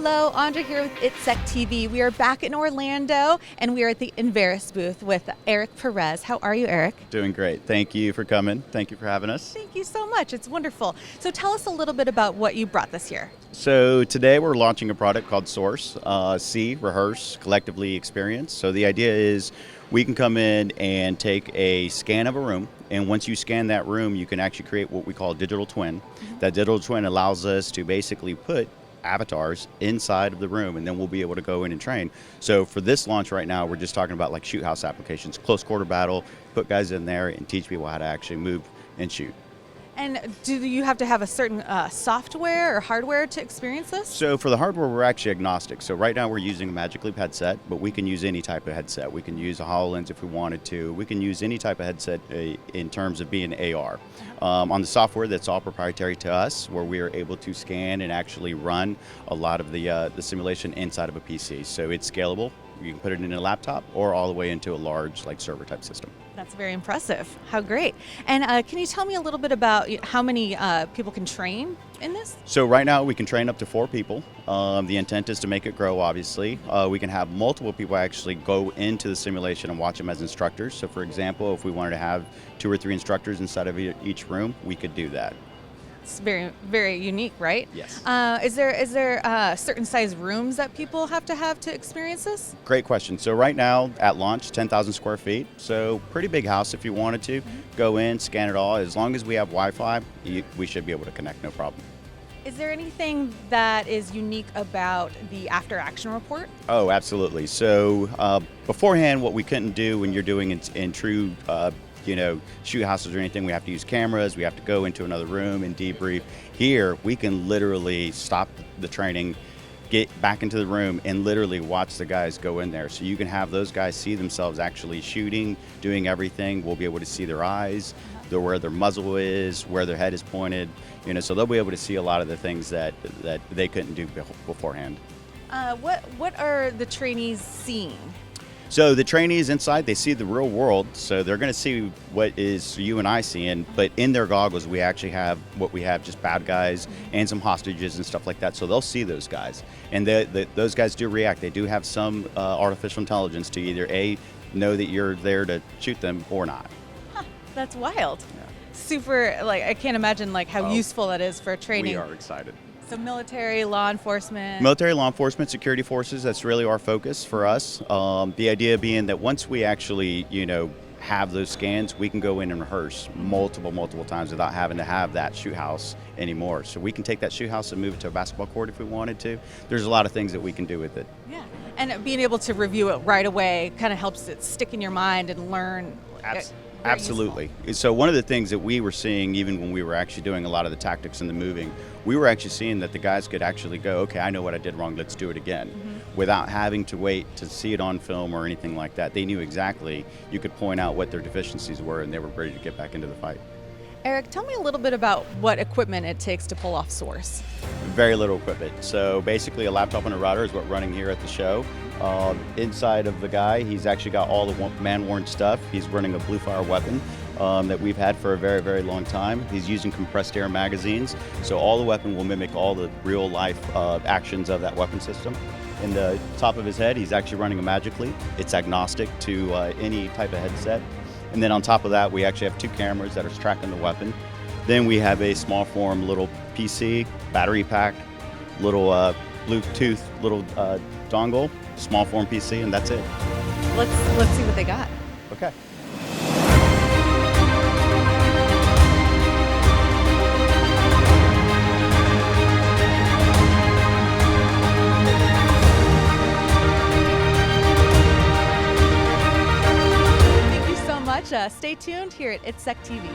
Hello, Andra here with ITSEC TV. We are back in Orlando, and we are at the InVeris booth with Eric Perez. How are you, Eric? Doing great. Thank you for coming. Thank you for having us. Thank you so much. It's wonderful. So tell us a little bit about what you brought this year. So today we're launching a product called SRCE, Rehearse, Collectively Experience. So the idea is we can come in and take a scan of a room, and once you scan that room, you can actually create what we call a digital twin. That digital twin allows us to basically put avatars inside of the room, and then we'll be able to go in and train. So for this launch right now, we're just talking about like shoot house applications, close quarter battle, put guys in there and teach people how to actually move and shoot. And do you have to have a certain software or hardware to experience this? So for the hardware, we're actually agnostic. So right now we're using a Magic Leap headset, but we can use any type of headset. We can use a HoloLens if we wanted to. We can use any type of headset in terms of being AR. On the software, that's all proprietary to us, where we are able to scan and actually run a lot of the simulation inside of a PC. So it's scalable. You can put it in a laptop or all the way into a large like server type system. That's very impressive. How great. And can you tell me a little bit about how many people can train in this? So right now we can train up to 4 people. The intent is to make it grow, obviously. We can have multiple people actually go into the simulation and watch them as instructors. So for example, if we wanted to have 2 or 3 instructors inside of each room, we could do that. It's very, very unique, right? Yes. Is there certain size rooms that people have to experience this? Great question. So right now at launch, 10,000 square feet. So pretty big house if you wanted to. Go in, scan it all. As long as we have Wi-Fi, we should be able to connect, no problem. Is there anything that is unique about the after action report? Oh, absolutely. So beforehand, what we couldn't do when you're doing in true shoot houses or anything, we have to use cameras, we have to go into another room and debrief. Here, we can literally stop the training, get back into the room, and literally watch the guys go in there. So you can have those guys see themselves actually shooting, doing everything. We'll be able to see their eyes, where their muzzle is, where their head is pointed. So they'll be able to see a lot of the things that they couldn't do beforehand. What are the trainees seeing? So the trainees inside, they see the real world, so they're going to see what is you and I seeing, but in their goggles we actually have just bad guys and some hostages and stuff like that, so they'll see those guys. And those guys do react. They do have some artificial intelligence to either A, know that you're there to shoot them or not. Huh, that's wild. Yeah. Super, I can't imagine how useful that is for training. We are excited. So military, law enforcement. Military, law enforcement, security forces, that's really our focus for us. The idea being that once we actually, have those scans, we can go in and rehearse multiple times without having to have that shoot house anymore. So we can take that shoot house and move it to a basketball court if we wanted to. There's a lot of things that we can do with it. Yeah, and being able to review it right away kind of helps it stick in your mind and learn. Absolutely. So one of the things that we were seeing, even when we were actually doing a lot of the tactics and the moving, we were actually seeing that the guys could actually go, okay, I know what I did wrong, let's do it again. Without having to wait to see it on film or anything like that. They knew exactly, you could point out what their deficiencies were, and they were ready to get back into the fight. Eric, tell me a little bit about what equipment it takes to pull off SRCE. Very little equipment. So basically a laptop and a router is what we're running here at the show. Inside of the guy, he's actually got all the man-worn stuff. He's running a BlueFire weapon that we've had for a very, very long time. He's using compressed air magazines, so all the weapon will mimic all the real-life actions of that weapon system. In the top of his head, he's actually running a Magic Leap. It's agnostic to any type of headset. And then on top of that, we actually have 2 cameras that are tracking the weapon. Then we have a small form little PC, battery pack, little Bluetooth little dongle, small form PC, and that's it. Let's see what they got. Okay. Stay tuned here at ITSEC TV.